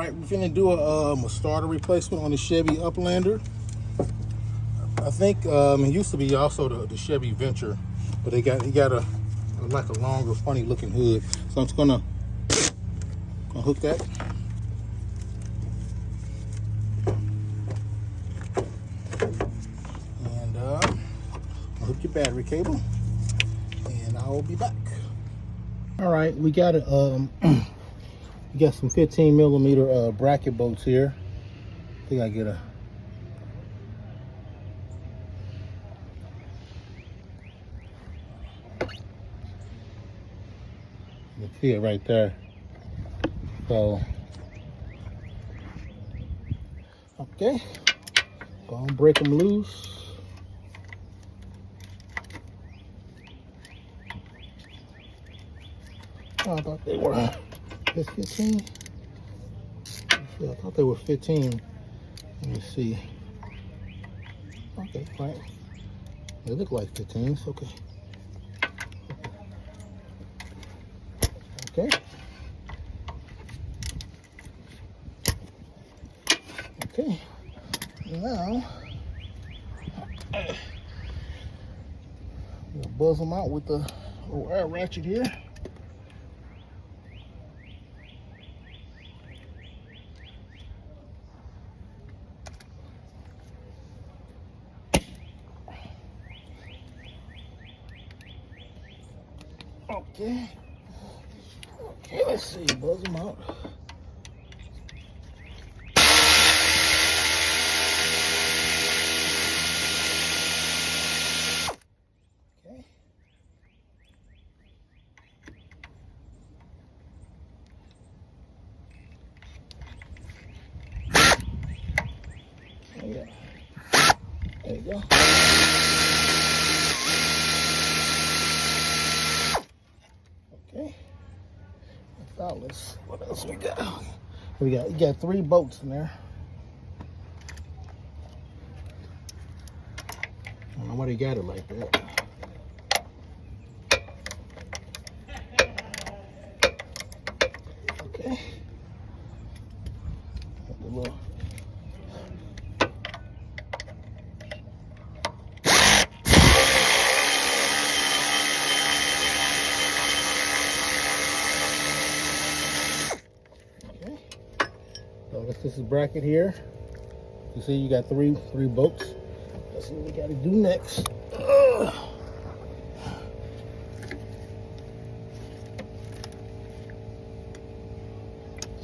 All right, we're gonna do a starter replacement on the Chevy Uplander. I think it used to be also the Chevy Venture, but he got a like a longer, funny looking hood. So I'm just gonna hook that. And I'll hook your battery cable, and I'll be back. All right, we got a we got some 15 millimeter bracket bolts here. I think I get a you can see it right there. So okay, go and break them loose. Oh, I thought they were 15. I thought they were 15. Let me see. Okay, right. They look like 15s. Okay. Okay. Okay. Now we'll buzz them out with the little air ratchet here. Okay. Okay, let's see. Buzz them out. Okay. Yeah. There you go. Okay. What else we got? You got 3 bolts in there. I don't know why they got it like that. Okay. Got the little so this is bracket here. You see you got three bolts. Let's see what we got to do next.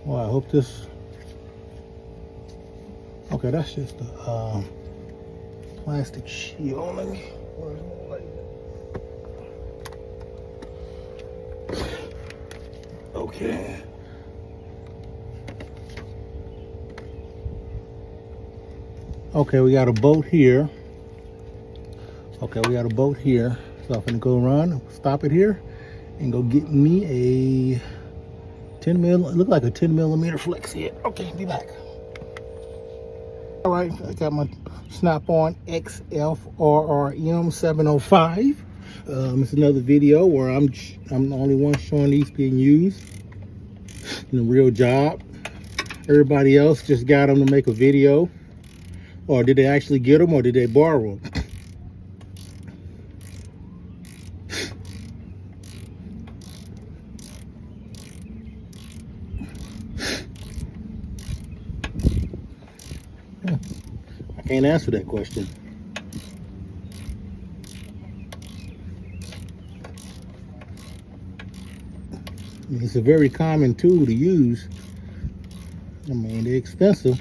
Well, I hope this. Okay, that's just a plastic shield. Let me. Where's the light? Okay. Okay, we got a bolt here. Okay, we got a bolt here. So I'm gonna go run, stop it here, and go get me a 10 mil. It looked like a 10 millimeter flex head. Okay, be back. All right, I got my Snap-on XF-RRM 705. It's another video where I'm the only one showing these being used in a real job. Everybody else just got them to make a video. Or did they actually get them, or did they borrow them? I can't answer that question. It's a very common tool to use. I mean, they're expensive.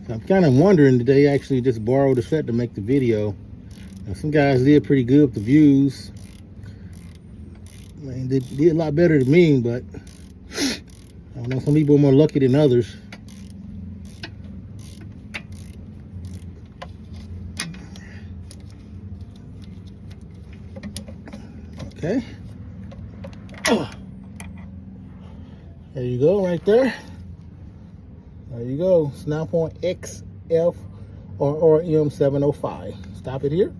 I'm kind of wondering, did they actually just borrow the set to make the video? Now, some guys did pretty good with the views. I mean, they did a lot better than me, but I don't know, some people are more lucky than others. Okay. There you go, right there. There you go, Snap-on XF-RRM 705. Stop it here.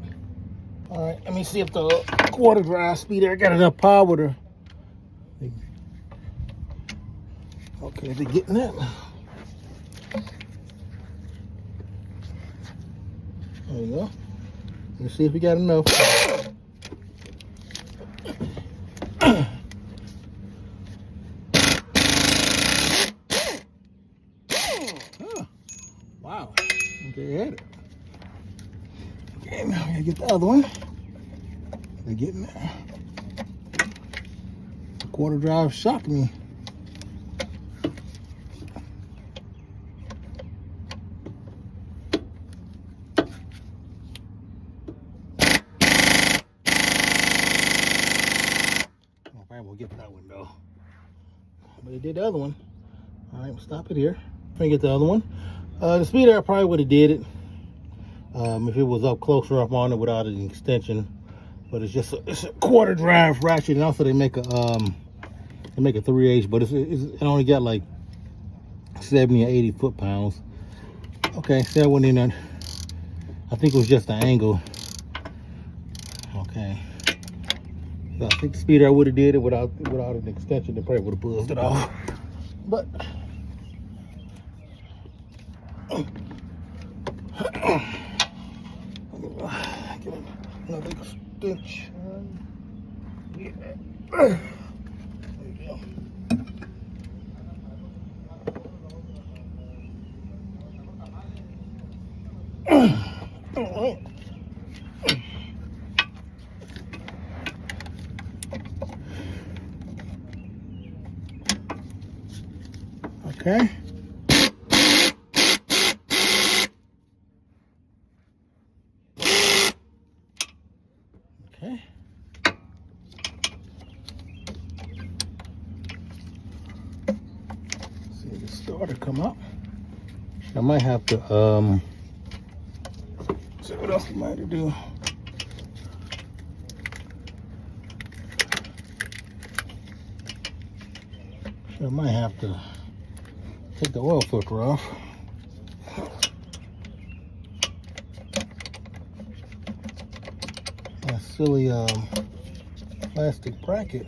All right, let me see if the quarter drive speeder, I got enough power to. Okay, they're getting that. There you go. Let's see if we got enough. Oh, wow. Okay, had it. Okay, now we gotta get the other one. They're getting there. The quarter drive shocked me. We'll get that one though. But it did the other one. All right, we'll stop it here. Try and get the other one. The speeder, I probably would have did it if it was up closer up on it without an extension. But it's just it's a quarter drive ratchet, and also they make a 3/8, but it only got like 70 or 80 foot-pounds. Okay, so that went in there. I think it was just the angle. Okay. So I think the speeder I would have did it without an extension. They probably would have buzzed it off. But get another extension. Yeah. There you go. All right. Okay. Okay. See the starter come up. I might have to see what else we might do. I might have to take the oil filter off. That silly plastic bracket.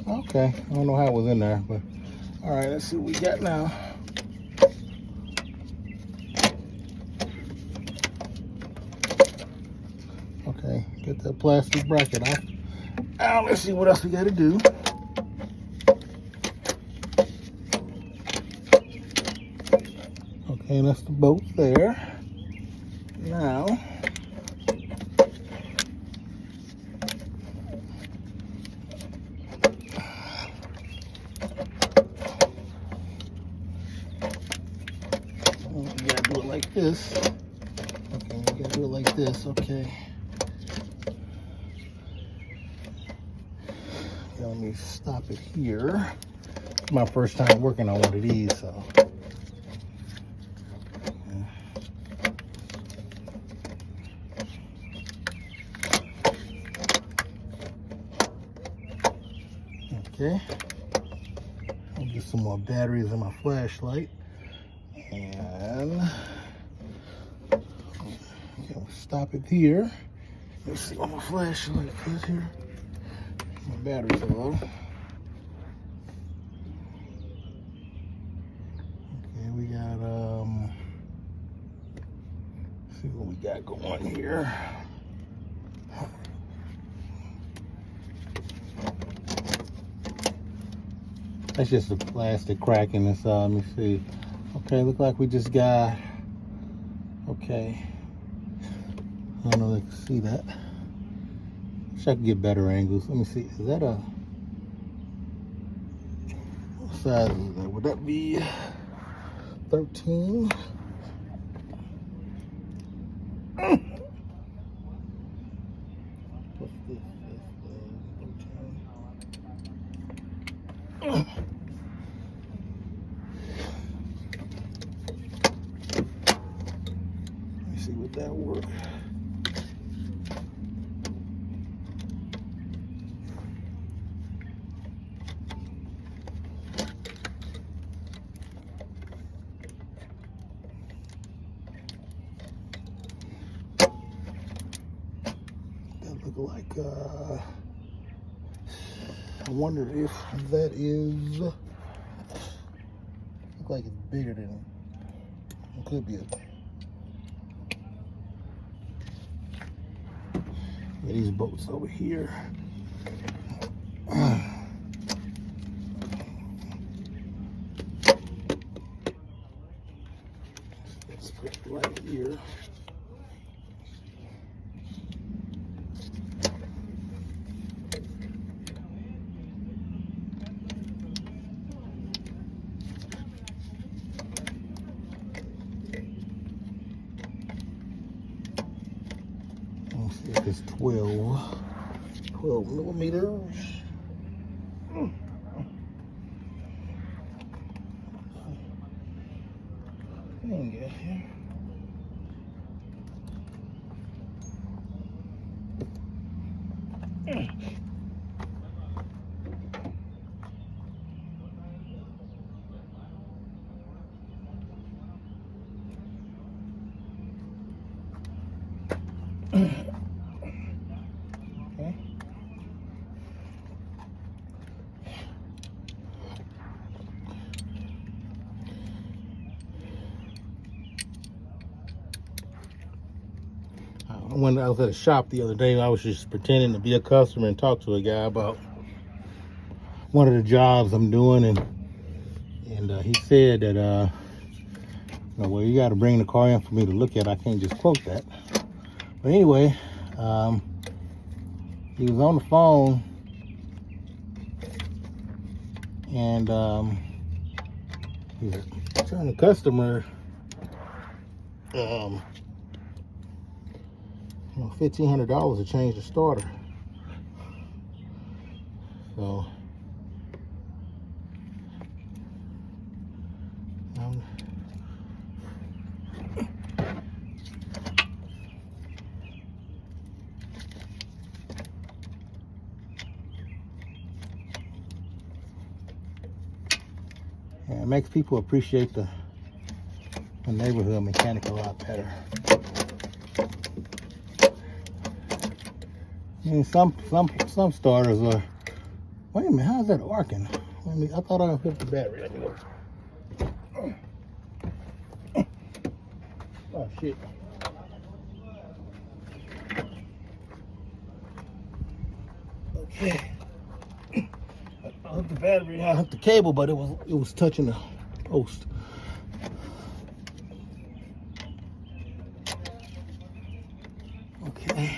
Okay, I don't know how it was in there, but all right, let's see what we got now. Okay, get that plastic bracket off. Now let's see what else we got to do. Okay, that's the bolt there. Now, you gotta do it like this. Okay, you gotta do it like this. Okay. Let me stop it here. It's my first time working on one of these, so. Okay. I'll get some more batteries in my flashlight. And I'll stop it here. Let's see what my flashlight is here. My batteries are low. Okay, we got let's see what we got going here. That's just a plastic crack in this. Let me see. Okay, look like we just got. Okay, I don't know if they can see that. Wish I could get better angles. Let me see. Is that a what size is that? Would that be 13? What's this? Let me see what that works. like, I wonder if that is, look like it's bigger than, it could be a, yeah, these bolts over here. Let's put it right here. Let's see if it's 12 millimeters. Thing here. Okay. When I was at a shop the other day, I was just pretending to be a customer and talk to a guy about one of the jobs I'm doing, and he said that well, you got to bring the car in for me to look at. I can't just quote that. But anyway, he was on the phone, and he was telling the customer, $1,500 to change the starter. So yeah, it makes people appreciate the neighborhood mechanic a lot better. I mean, some starters are. Wait a minute, how's that arcing? I mean, I thought I hooked the battery. Let me look. Oh shit. Okay. I hooked the battery. I hooked the cable, but it was touching the post. Okay.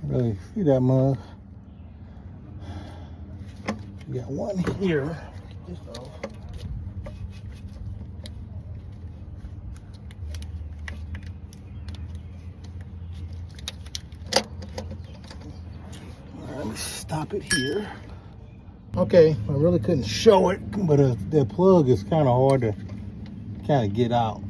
Really see that mug. We got one here. Get this off. All right, let me stop it here. Okay, I really couldn't show it, but the plug is kind of hard to kind of get out.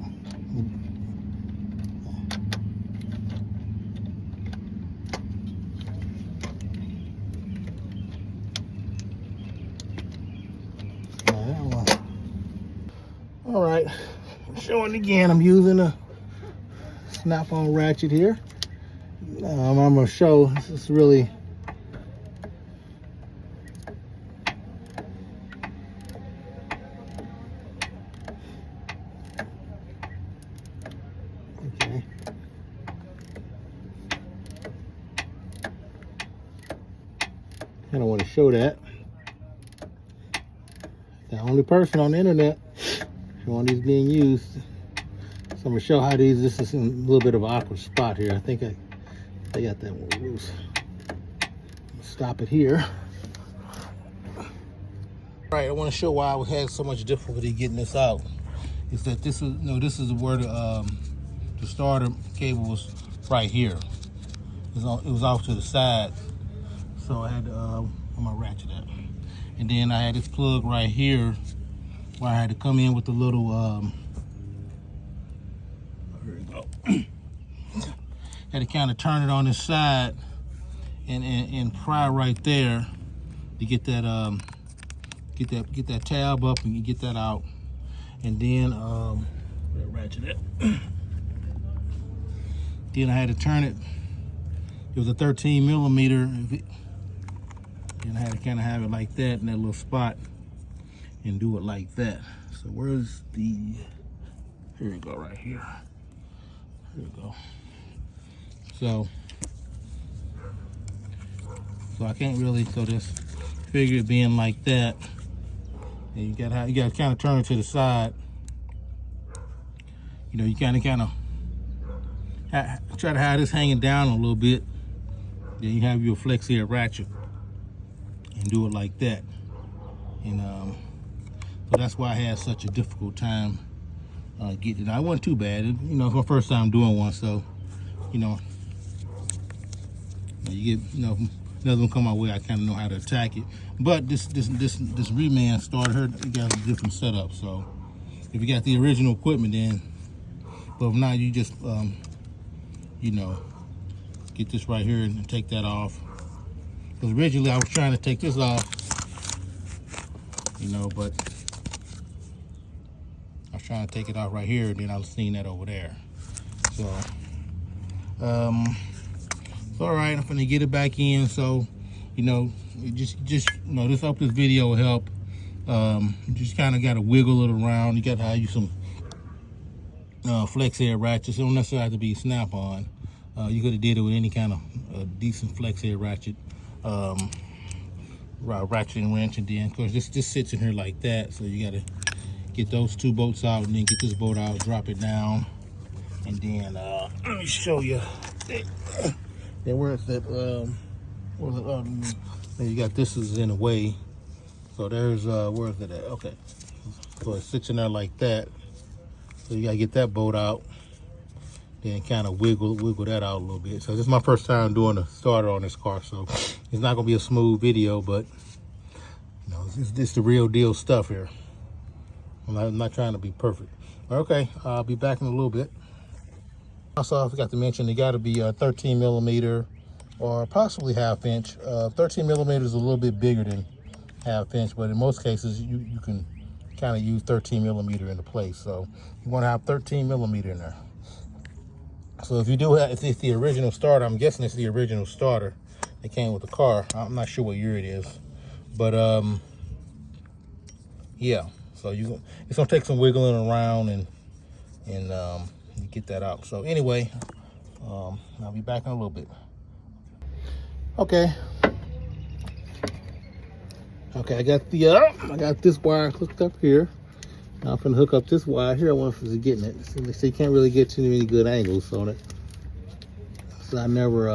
All right, showing again, I'm using a snap-on ratchet here. I'm gonna show, this is really, okay. I don't want to show that. The only person on the internet showing these being used. So I'm gonna show how these. This is in a little bit of an awkward spot here. I think I got that one loose. Stop it here. All right, I want to show why we had so much difficulty getting this out. Is that this is where the starter cable was right here. It was off to the side, so I had to I'm gonna ratchet that. And then I had this plug right here where I had to come in with the little there we go. Had to kind of turn it on this side and pry right there to get that get that tab up and you get that out, and then ratchet it. Then I had to turn it. It was a 13 millimeter, and I had to kind of have it like that in that little spot and do it like that. So where's the? Here we go, right here. Here we go. So I can't really, so just figure it being like that. And you gotta kind of turn it to the side. You know, you kind of try to have this hanging down a little bit. Then you have your flex head ratchet and do it like that. And so that's why I had such a difficult time getting it. I wasn't too bad. You know, it's my first time doing one, so you know, you get, you know, another one come my way, I kind of know how to attack it. But this reman starter here, you got a different setup. So if you got the original equipment, then, but if not, you just you know, get this right here and take that off. Because originally I was trying to take this off, you know, but I was trying to take it off right here, and then I was seeing that over there. So it's all right. I'm gonna get it back in. So, you know, just you know, this hope this video will help. Just kind of got to wiggle it around. You got to use some flex head ratchets. It don't necessarily have to be snap-on. You could have did it with any kind of decent flex head ratchet, ratchet and wrench, and then of course this sits in here like that. So you got to get those two bolts out, and then get this bolt out, drop it down, and then let me show you. Then where's that? Where's it? Then you got this is in the way. So there's where's it at? Okay, so it sits in there like that. So you gotta get that bolt out, then kind of wiggle that out a little bit. So this is my first time doing a starter on this car, so it's not gonna be a smooth video, but you know, this the real deal stuff here. I'm not trying to be perfect. Okay, I'll be back in a little bit. Also, I forgot to mention, they got to be 13 millimeter or possibly half inch. 13 millimeters is a little bit bigger than half inch, but in most cases you can kind of use 13 millimeter in the place. So you want to have 13 millimeter in there. So if you do have, if it's the original starter, I'm guessing it's the original starter that came with the car. I'm not sure what year it is, but yeah. So it's gonna take some wiggling around and you get that out. So anyway, I'll be back in a little bit. Okay, I got this wire hooked up here. Now I'm gonna hook up this wire here. I want to getting it. So you can't really get too many good angles on it. So I never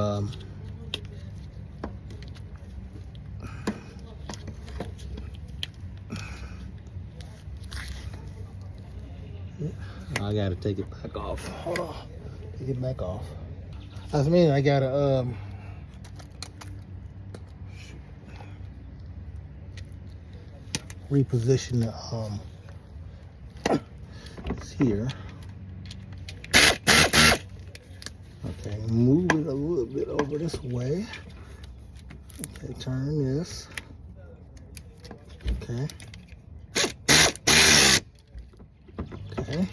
I gotta take it back off. Hold on, take it back off. I mean, I gotta reposition the it's here. Okay, move it a little bit over this way. Okay, turn this. Okay. Okay.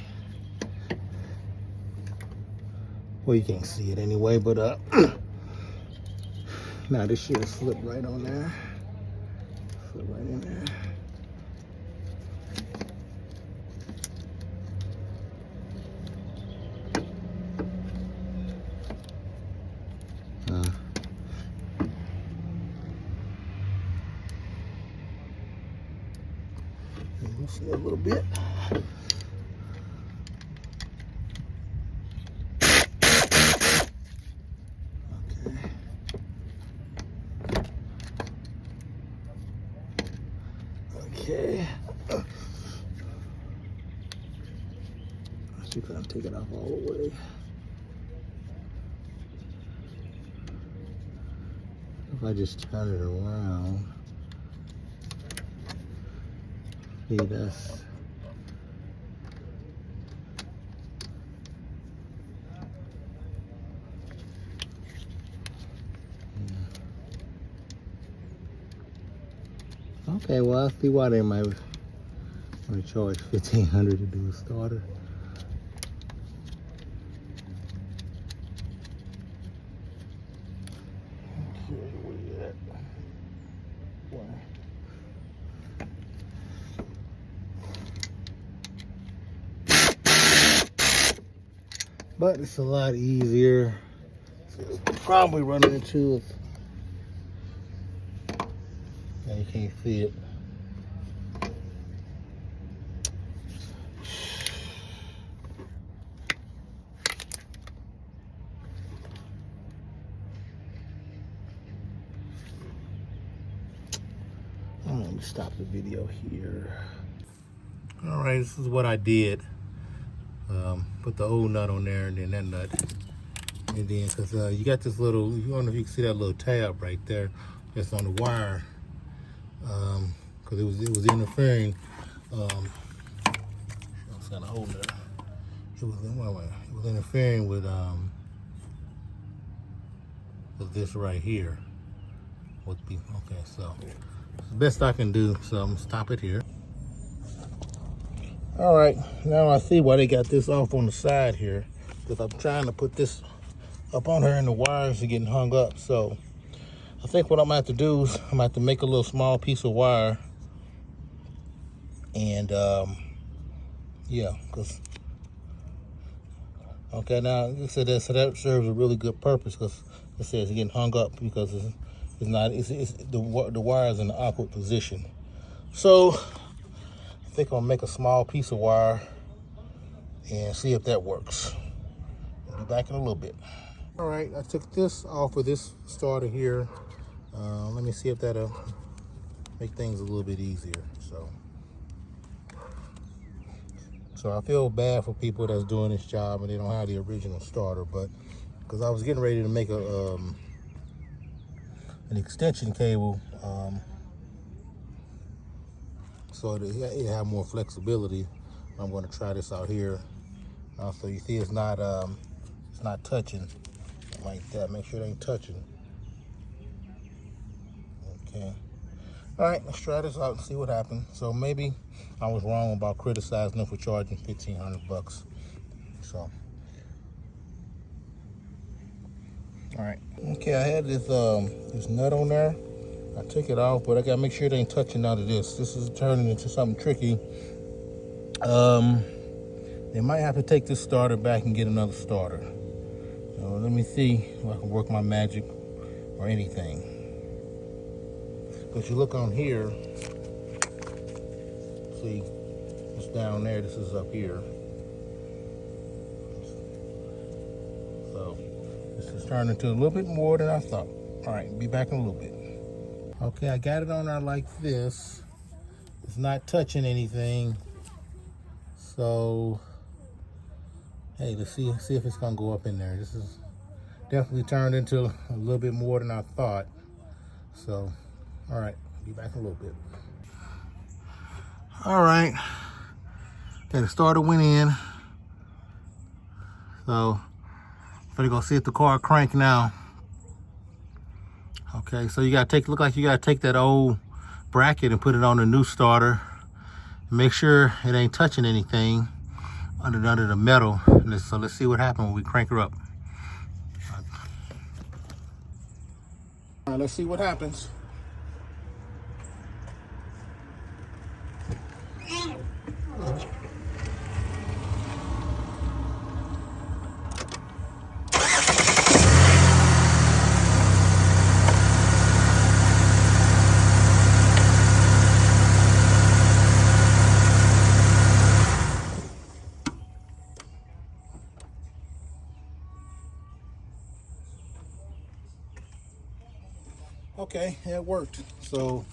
Well, you can't see it anyway, but now this should slip right on there. Slip right in there. See a little bit. Okay. Let's see if I can take it off all the way. If I just turn it around. See, that's Okay, well, I see why they might want to charge $1,500 to do a starter. Okay, where you at? But it's a lot easier. So it's probably running into it. Now you can't see it. Let me stop the video here. All right, this is what I did. Put the old nut on there and then that nut. And then, because you got this little, I don't know if you can see that little tab right there that's on the wire. Because it was interfering. I was kind of holding it. It was interfering with this right here. Okay, so it's the best I can do. So I'm gonna stop it here. All right, now I see why they got this off on the side here. Because I'm trying to put this up on her and the wires are getting hung up. So I think what I'm gonna have to do is I'm gonna have to make a little small piece of wire. And yeah, because okay, now it said that, so that serves a really good purpose, because it says it's getting hung up because the wire is in an awkward position. So I think I'll make a small piece of wire and see if that works. I'll be back in a little bit. All right, I took this off of this starter here. Let me see if that'll make things a little bit easier. So I feel bad for people that's doing this job and they don't have the original starter, but because I was getting ready to make an extension cable, so it have more flexibility. I'm going to try this out here. So you see, it's not touching like that. Make sure it ain't touching. Okay. All right, let's try this out and see what happens. So maybe I was wrong about criticizing them for charging $1,500. So, all right. Okay, I had this nut on there. I took it off, but I gotta make sure it ain't touching none of this. This is turning into something tricky. They might have to take this starter back and get another starter. So let me see if I can work my magic or anything. If you look on here, see, it's down there, this is up here. So this is turning into a little bit more than I thought. All right, be back in a little bit. Okay, I got it on there like this. It's not touching anything. So, hey, let's see if it's gonna go up in there. This is definitely turned into a little bit more than I thought. So, all right, be back in a little bit. All right, okay, the starter went in. So, I'm gonna go see if the car crank now. Okay, so you gotta look like you gotta take that old bracket and put it on the new starter. Make sure it ain't touching anything under the metal. So let's see what happens when we crank her up. All right, let's see what happens. Okay, it worked. So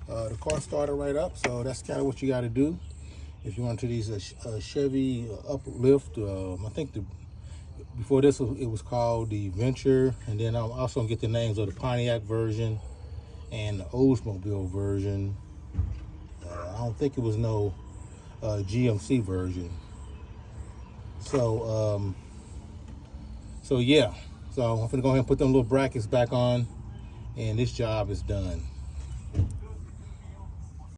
the car started right up. So that's kind of what you got to do if you want to these Chevy Uplift. I think before this it was called the Venture, and then I'm also gonna get the names of the Pontiac version and the Oldsmobile version. I don't think it was no GMC version. So so yeah. So I'm gonna go ahead and put them little brackets back on, and this job is done.